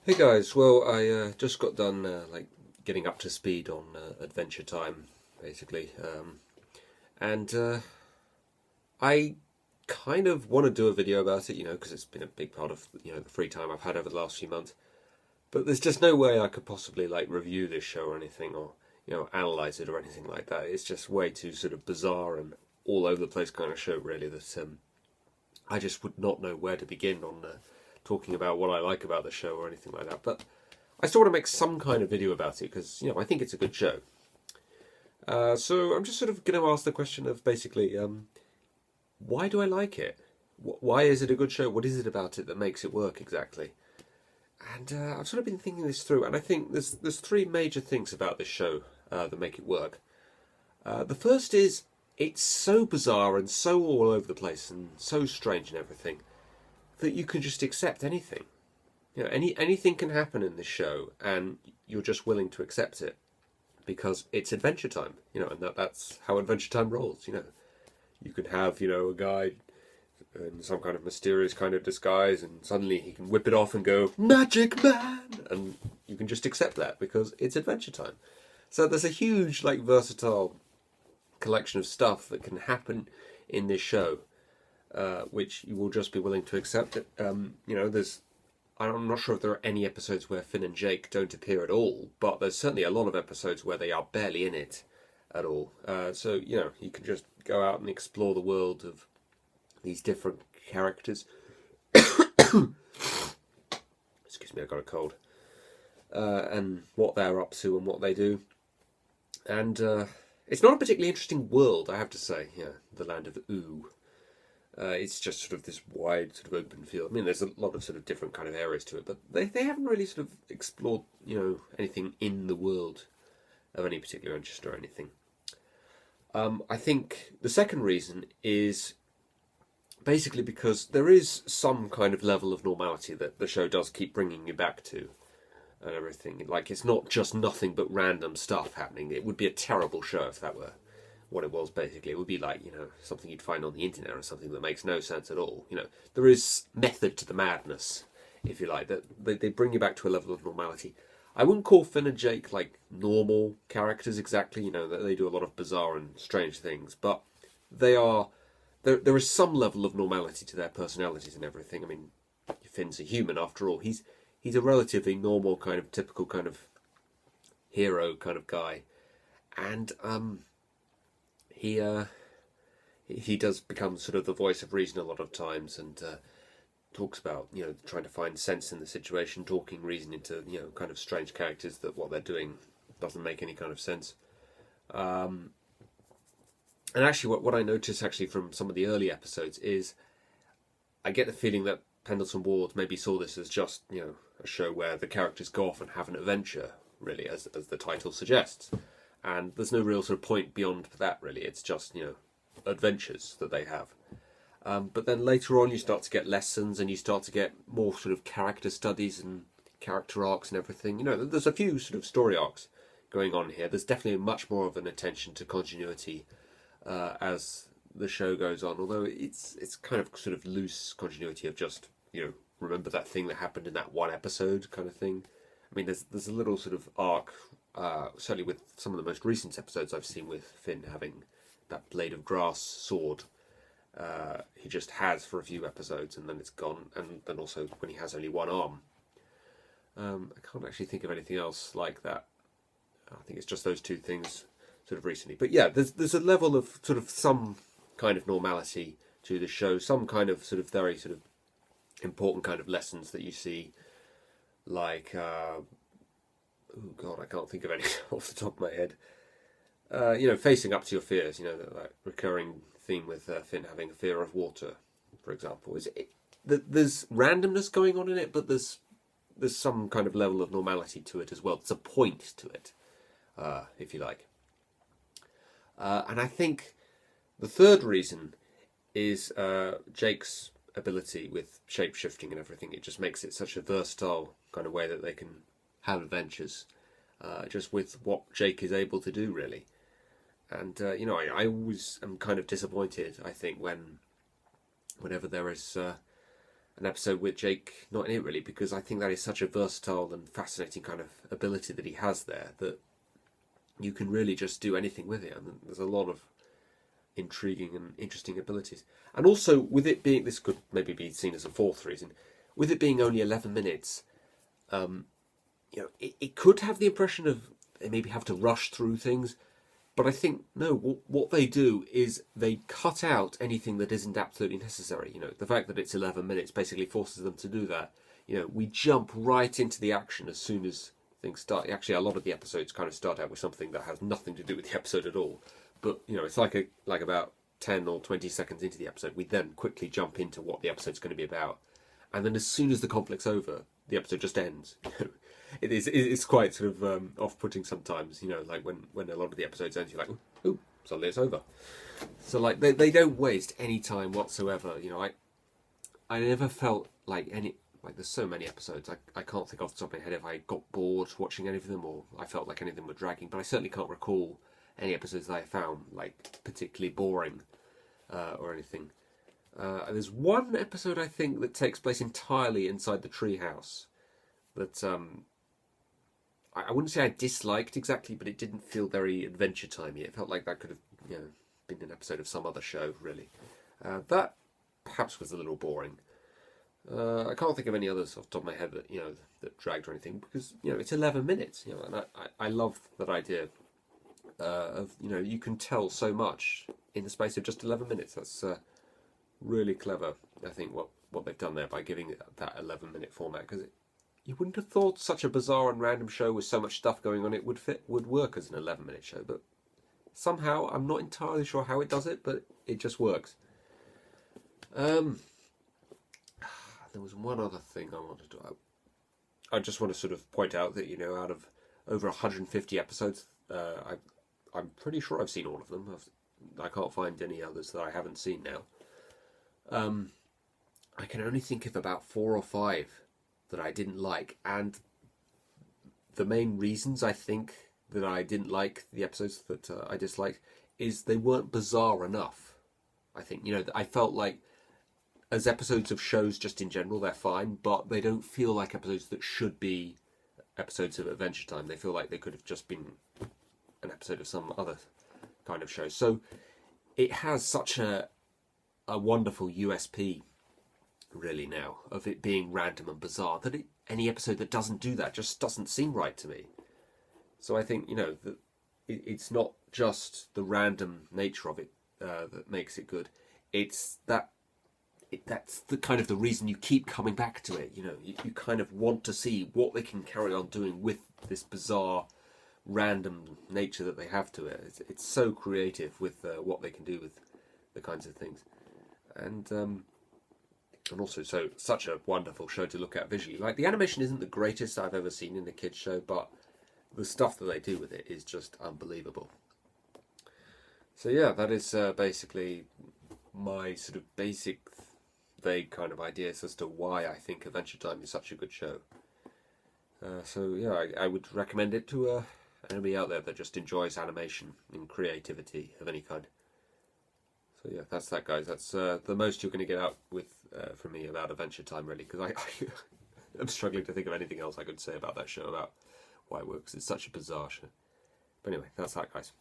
Hey guys, well I just got done getting up to speed on Adventure Time, basically, and I kind of want to do a video about it, because it's been a big part of the free time I've had over the last few months. But there's just no way I could possibly review this show or anything, or analyze it or anything like that. It's just way too sort of bizarre and all over the place kind of show, really. That I just would not know where to begin on talking about what I like about the show or anything like that. But I still want to make some kind of video about it because I think it's a good show. So I'm just sort of going to ask the question of basically, why do I like it? Why is it a good show? What is it about it that makes it work exactly? And I've sort of been thinking this through, and I think there's three major things about this show that make it work. The first is it's so bizarre and so all over the place and so strange and everything that you can just accept anything. Anything can happen in this show, and you're just willing to accept it because it's Adventure Time. And that's how Adventure Time rolls. You can have a guy in some kind of mysterious kind of disguise, and suddenly he can whip it off and go Magic Man, and you can just accept that because it's Adventure Time. So there's a huge versatile collection of stuff that can happen in this show, which you will just be willing to accept. There's I'm not sure if there are any episodes where Finn and Jake don't appear at all, but there's certainly a lot of episodes where they are barely in it at all. So you can just go out and explore the world of these different characters. Excuse me, I got a cold. And what they're up to and what they do. And it's not a particularly interesting world, I have to say. The land of Ooh. It's just sort of this wide sort of open field. I mean, there's a lot of sort of different kind of areas to it, but they haven't really sort of explored, anything in the world of any particular interest or anything. I think the second reason is basically because there is some kind of level of normality that the show does keep bringing you back to and everything. It's not just nothing but random stuff happening. It would be a terrible show if that were what it was. Basically, it would be something you'd find on the internet or something that makes no sense at all. There is method to the madness, if you like. That they bring you back to a level of normality. I wouldn't call Finn and Jake normal characters exactly. That they do a lot of bizarre and strange things, but they are. There is some level of normality to their personalities and everything. I mean, Finn's a human after all. He's a relatively normal kind of typical kind of hero kind of guy, and he does become sort of the voice of reason a lot of times, and talks about trying to find sense in the situation, talking reason into kind of strange characters that what they're doing doesn't make any kind of sense. And actually, what I noticed actually from some of the early episodes is I get the feeling that Pendleton Ward maybe saw this as just a show where the characters go off and have an adventure, really, as the title suggests. And there's no real sort of point beyond that, really. It's just, adventures that they have. But then later on you start to get lessons and you start to get more sort of character studies and character arcs and everything. There's a few sort of story arcs going on here. There's definitely much more of an attention to continuity as the show goes on. Although it's kind of sort of loose continuity of just, remember that thing that happened in that one episode kind of thing. I mean, there's a little sort of arc, certainly with some of the most recent episodes I've seen with Finn having that blade of grass sword. He just has for a few episodes and then it's gone, and then also when he has only one arm. I can't actually think of anything else like that. I think it's just those two things sort of recently. But yeah, there's a level of sort of some kind of normality to the show, some kind of sort of very sort of important kind of lessons that you see, oh god, I can't think of any off the top of my head. Facing up to your fears, that recurring theme with Finn having a fear of water, for example. There's randomness going on in it, but there's some kind of level of normality to it as well. There's a point to it, if you like. And I think the third reason is Jake's ability with shape-shifting and everything. It just makes it such a versatile kind of way that they can have adventures, just with what Jake is able to do, really. And I always am kind of disappointed, I think, whenever there is an episode with Jake not in it really, because I think that is such a versatile and fascinating kind of ability that he has there that you can really just do anything with it. I mean, there's a lot of intriguing and interesting abilities. And also, with it being, this could maybe be seen as a fourth reason, with it being only 11 minutes, it could have the impression of they maybe have to rush through things. But I think, no, what they do is they cut out anything that isn't absolutely necessary. The fact that it's 11 minutes basically forces them to do that. We jump right into the action as soon as things start. Actually, a lot of the episodes kind of start out with something that has nothing to do with the episode at all. But, it's like about 10 or 20 seconds into the episode, we then quickly jump into what the episode's going to be about. And then as soon as the conflict's over, the episode just ends. It's quite sort of off-putting sometimes, like when a lot of the episodes end, you're like, oh, suddenly it's over. So like they don't waste any time whatsoever. I never felt like there's so many episodes, I can't think off the top of my head if I got bored watching any of them or I felt like any of them were dragging, but I certainly can't recall any episodes that I found like particularly boring or anything. There's one episode I think that takes place entirely inside the treehouse that I wouldn't say I disliked exactly, but it didn't feel very Adventure Timey. It felt like that could have been an episode of some other show, really. That perhaps was a little boring. I can't think of any others off the top of my head that that dragged or anything, because it's 11 minutes, and I love that idea of you can tell so much in the space of just 11 minutes. That's really clever, I think, what they've done there by giving it that 11-minute format, because you wouldn't have thought such a bizarre and random show with so much stuff going on it would work as an 11-minute show, but somehow I'm not entirely sure how it does it, but it just works. There was one other thing I wanted to. I just want to sort of point out that out of over 150 episodes, I'm pretty sure I've seen all of them. I can't find any others that I haven't seen now. I can only think of about 4 or 5 that I didn't like, and the main reasons I think that I didn't like the episodes that I disliked is they weren't bizarre enough. I think I felt like as episodes of shows just in general they're fine, but they don't feel like episodes that should be episodes of Adventure Time. They feel like they could have just been an episode of some other kind of show. So it has such a wonderful USP really now of it being random and bizarre that any episode that doesn't do that just doesn't seem right to me. So I think that it's not just the random nature of it that makes it good. It's that's the kind of the reason you keep coming back to it. You kind of want to see what they can carry on doing with this bizarre random nature that they have to it. It's so creative with what they can do with the kinds of things, and also such a wonderful show to look at visually. Like, the animation isn't the greatest I've ever seen in a kids show, but the stuff that they do with it is just unbelievable. So yeah, that is basically my sort of basic vague kind of ideas as to why I think Adventure Time is such a good show. So yeah, I would recommend it to anybody out there that just enjoys animation and creativity of any kind. So yeah, that's that, guys. That's the most you're going to get out with from me about Adventure Time, really, because I'm struggling to think of anything else I could say about that show, about why it works. It's such a bizarre show. But anyway, that's that, guys.